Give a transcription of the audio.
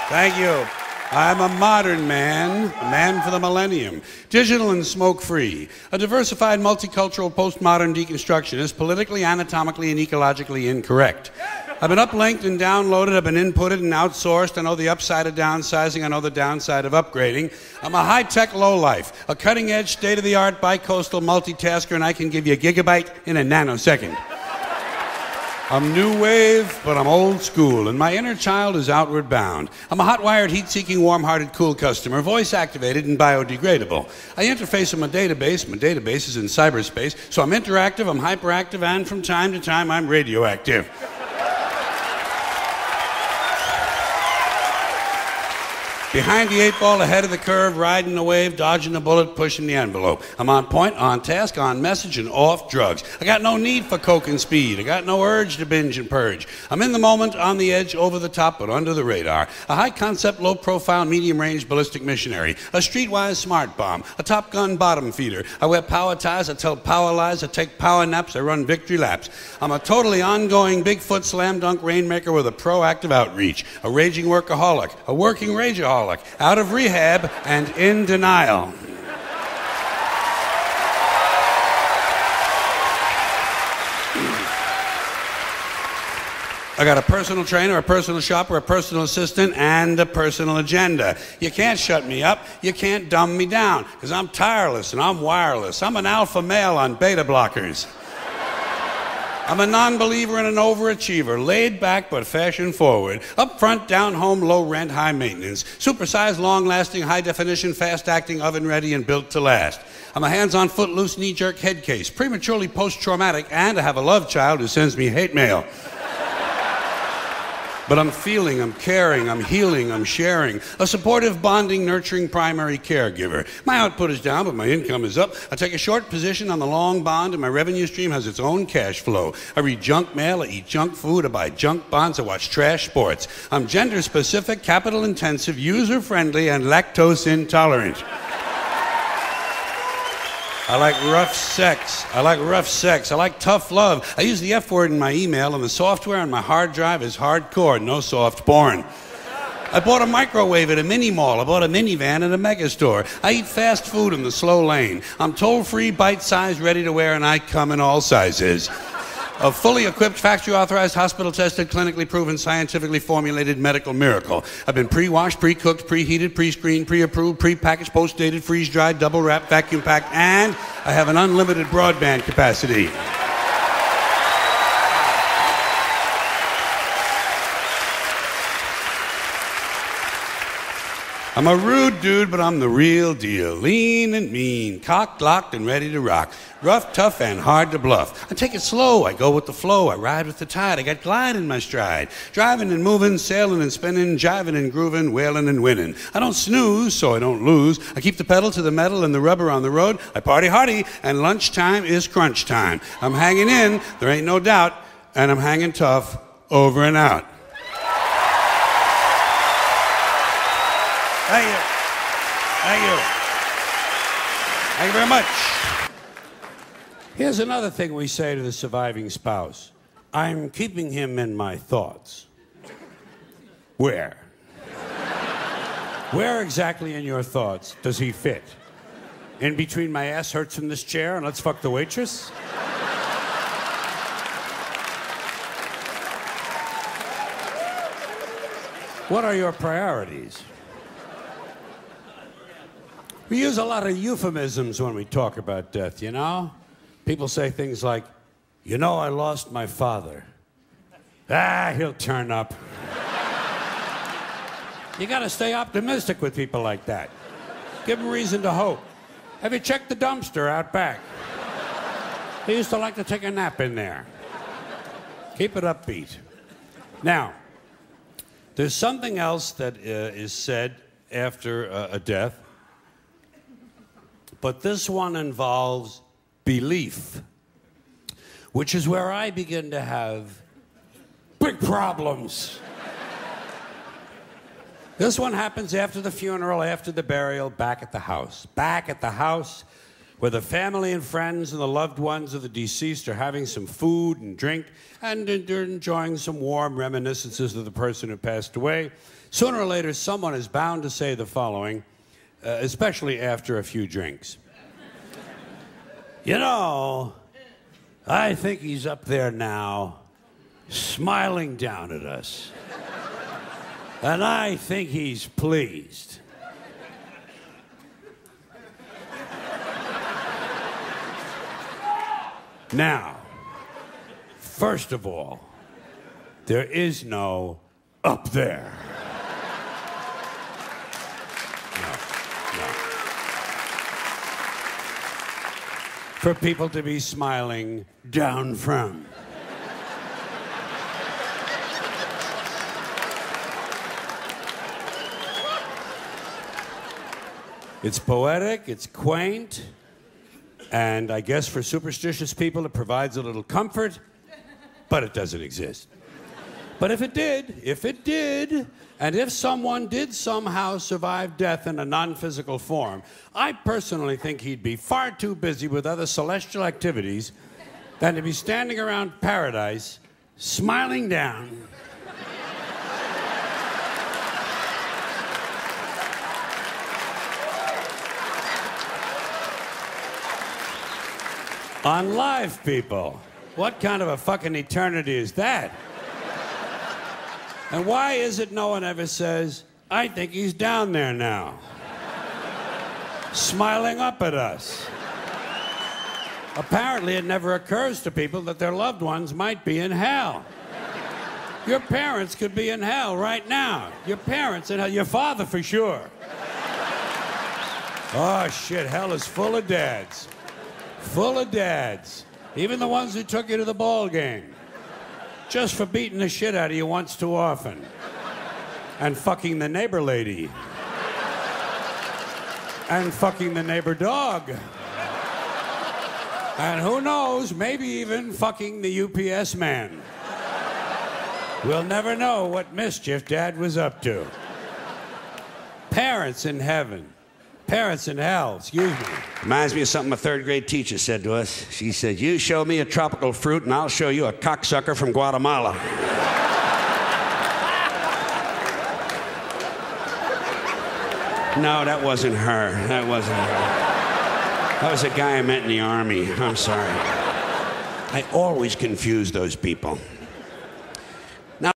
Thank you. I'm a modern man, a man for the millennium. Digital and smoke-free. A diversified, multicultural, postmodern deconstructionist, politically, anatomically, and ecologically incorrect. I've been uplinked and downloaded, I've been inputted and outsourced. I know the upside of downsizing, I know the downside of upgrading. I'm a high-tech lowlife, a cutting-edge, state-of-the-art, bi-coastal multitasker, and I can give you a gigabyte in a nanosecond. I'm new wave, but I'm old school, and my inner child is outward bound. I'm a hot-wired, heat-seeking, warm-hearted, cool customer, voice-activated and biodegradable. I interface with my database. My database is in cyberspace, so I'm interactive, I'm hyperactive, and from time to time, I'm radioactive. Behind the 8-ball, ahead of the curve, riding the wave, dodging the bullet, pushing the envelope. I'm on point, on task, on message, and off drugs. I got no need for coke and speed. I got no urge to binge and purge. I'm in the moment, on the edge, over the top, but under the radar. A high-concept, low-profile, medium-range ballistic missionary. A streetwise smart bomb. A Top Gun bottom feeder. I wear power ties, I tell power lies, I take power naps, I run victory laps. I'm a totally ongoing Bigfoot slam dunk rainmaker with a proactive outreach. A raging workaholic. A working rageaholic. Out of rehab and in denial. I got a personal trainer, a personal shopper, a personal assistant, and a personal agenda. You can't shut me up. You can't dumb me down, because I'm tireless and I'm wireless. I'm an alpha male on beta blockers. I'm a non-believer and an overachiever, laid back but fashion forward, up front, down home, low rent, high maintenance, supersized, long-lasting, high-definition, fast-acting, oven-ready, and built to last. I'm a hands-on, foot-loose, knee-jerk head case, prematurely post-traumatic, and I have a love child who sends me hate mail. But I'm feeling, I'm caring, I'm healing, I'm sharing. A supportive, bonding, nurturing primary caregiver. My output is down, but my income is up. I take a short position on the long bond, and my revenue stream has its own cash flow. I read junk mail, I eat junk food, I buy junk bonds, I watch trash sports. I'm gender-specific, capital-intensive, user-friendly, and lactose-intolerant. I like rough sex. I like rough sex. I like tough love. I use the F word in my email, and the software on my hard drive is hardcore, no soft porn. I bought a microwave at a mini mall. I bought a minivan at a mega store. I eat fast food in the slow lane. I'm toll-free, bite-sized, ready to wear, and I come in all sizes. A fully equipped, factory-authorized, hospital-tested, clinically proven, scientifically formulated medical miracle. I've been pre-washed, pre-cooked, preheated, pre-screened, pre-approved, pre-packaged, post-dated, freeze-dried, double-wrapped, vacuum-packed, and I have an unlimited broadband capacity. I'm a rude dude, but I'm the real deal. Lean and mean, cocked, locked, and ready to rock. Rough, tough, and hard to bluff. I take it slow, I go with the flow, I ride with the tide, I got glide in my stride. Driving and moving, sailing and spinning, jiving and grooving, wailing and winning. I don't snooze, so I don't lose. I keep the pedal to the metal and the rubber on the road. I party hardy, and lunchtime is crunch time. I'm hanging in, there ain't no doubt, and I'm hanging tough, over and out. Thank you. Thank you. Thank you very much. Here's another thing we say to the surviving spouse. I'm keeping him in my thoughts. Where? Where exactly in your thoughts does he fit? In between my ass hurts in this chair and let's fuck the waitress? What are your priorities? We use a lot of euphemisms when we talk about death, you know? People say things like, you know, I lost my father. Ah, he'll turn up. You gotta stay optimistic with people like that. Give them reason to hope. Have you checked the dumpster out back? He used to like to take a nap in there. Keep it upbeat. Now, there's something else that is said after a death. But this one involves belief, which is where I begin to have big problems. This one happens after the funeral, after the burial, back at the house. Back at the house where the family and friends and the loved ones of the deceased are having some food and drink, and they're enjoying some warm reminiscences of the person who passed away. Sooner or later, someone is bound to say the following, especially after a few drinks. You know, I think he's up there now, smiling down at us. And I think he's pleased. Now, first of all, there is no up there. No. For people to be smiling down from. It's poetic, it's quaint, and I guess for superstitious people it provides a little comfort, but it doesn't exist. But if it did, and if someone did somehow survive death in a non-physical form, I personally think he'd be far too busy with other celestial activities than to be standing around paradise, smiling down. On live people. What kind of a fucking eternity is that? And why is it no one ever says, I think he's down there now, smiling up at us? Apparently it never occurs to people that their loved ones might be in hell. Your parents could be in hell right now. Your parents in hell, your father for sure. Oh shit, hell is full of dads. Full of dads. Even the ones who took you to the ball game. Just for beating the shit out of you once too often. And fucking the neighbor lady. And fucking the neighbor dog. And who knows, maybe even fucking the UPS man. We'll never know what mischief Dad was up to. Parents in heaven. Parents in hell, excuse me. Reminds me of something a third grade teacher said to us. She said, you show me a tropical fruit and I'll show you a cocksucker from Guatemala. No, that wasn't her. That wasn't her. That was a guy I met in the Army. I'm sorry. I always confuse those people.